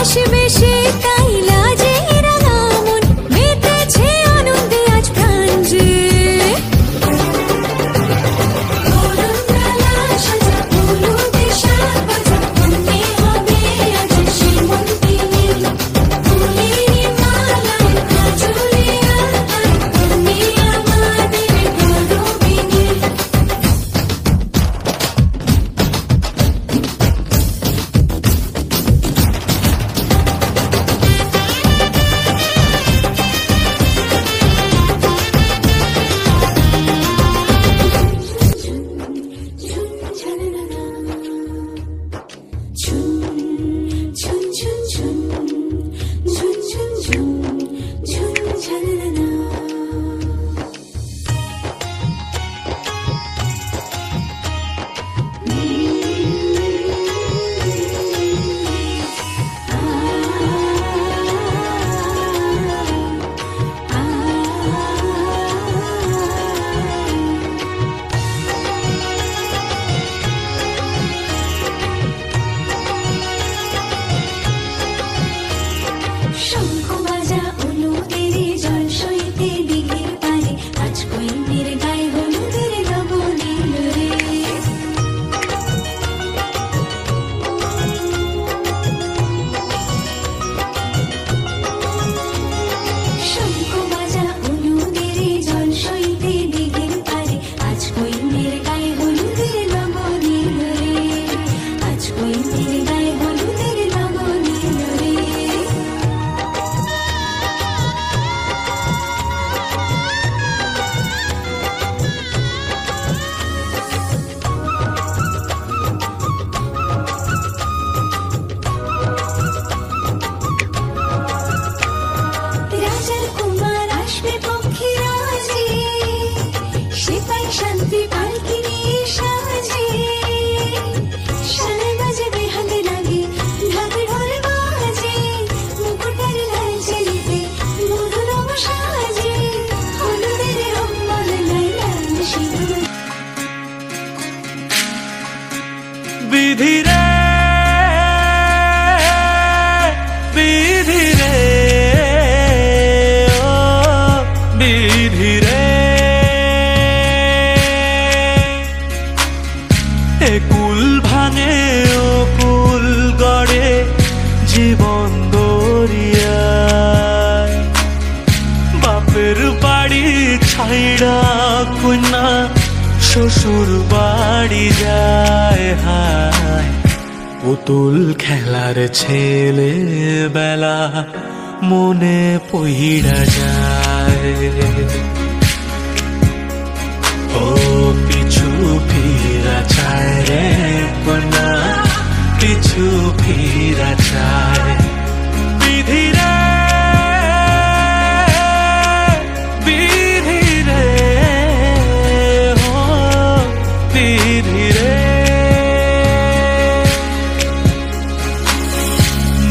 আসবে সে তাই লাজে রাঙা মন মেতেছে আনন্দে আজ প্রাণ যে বিধি রে বিধি রে ও বিধি রে এ কুল ভাঙে ও কুল গড়ে জীবন দরিয়ায় বাপের বাড়ি ছাইড়া কন্যা শ্বশুর বাড়ি যায় হায় পুতুল খেলার ছেলে বেলা মনে পইড়া যায় ও পিছু ফিরা চায় রে কন্যা পিছু ফিরা চায় বিধি রে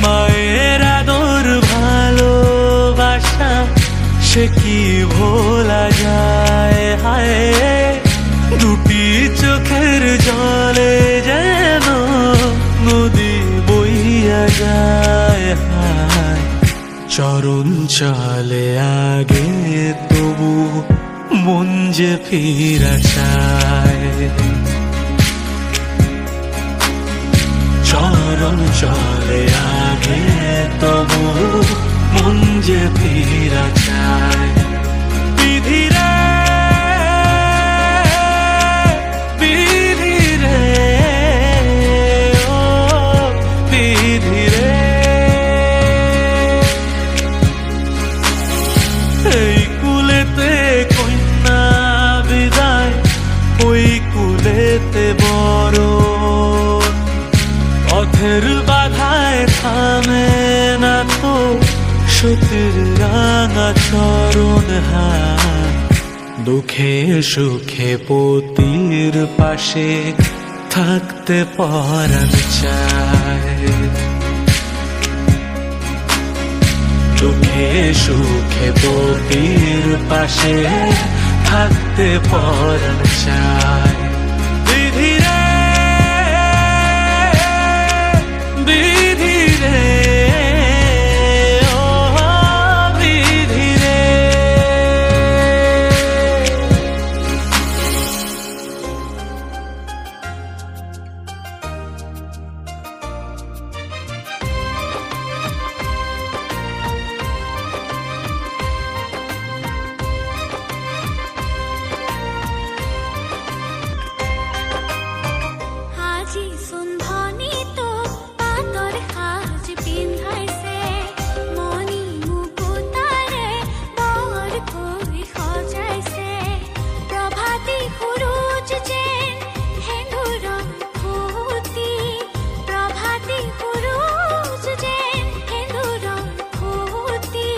মায়ের আদর ভালোবাসা সে কি ভোলা যায় হায় দুটি চোখের জলে যেন নদী বইয়া যায় হায় চরণ চলে আগে তবু মন যে ফিরা চায় চরণ চলে আগে তবু মন যে ফিরা চায় বিধি রে বিধি রে ও বিধি রে এই কুলেতে কন্যা বিদায় ওই কুলেতে বড় পথের বাধায় থামে না তো সতীর রাঙা চরণ হাত দুঃখে সুখে পতির পাশে থাকতে পরাণ চায় দুঃখে সুখে পতির পাশে থাকতে পরাণ চায় বিধি রে বিধি রে সাজ পিন্ধাইছে মণি মুকুতাৰে বৰ কৈ সজাইছে প্ৰভাতী সূৰুজ যেন সেন্দুৰৰ ফুটি প্ৰভাতী সূৰুজ যেন সেন্দুৰৰ ফুটি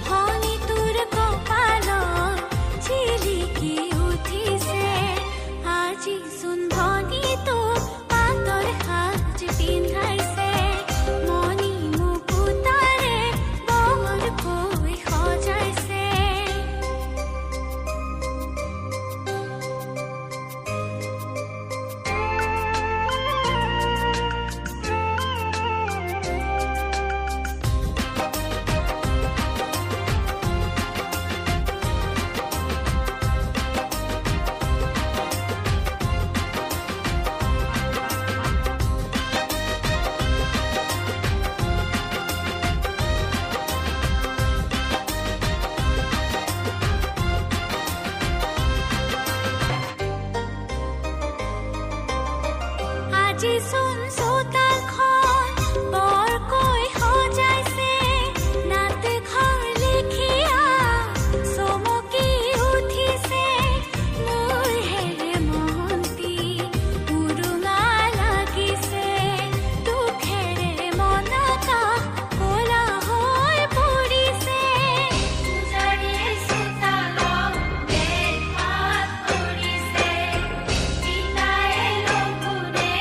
ভনী তোৰ কপালত জিলিকি উঠিছে আজি চোন ভনী তোক পাতৰ সাজ পিন্ধাইছে মণি মুকুতাৰে বৰ কৈ সজাইছে আজি চোন চোতালখন বৰকৈ সজাইছে নাট ঘৰ লিখিয়া চমকি উঠিছে মোৰ হেৰে মন্তি উৰুঙা লাগিছে দুখেৰে মনকা ক'লা হৈ পৰিছে পূজাৰীৰ চোতালত বেঘাত পৰিছে পিতায়ে লঘোণে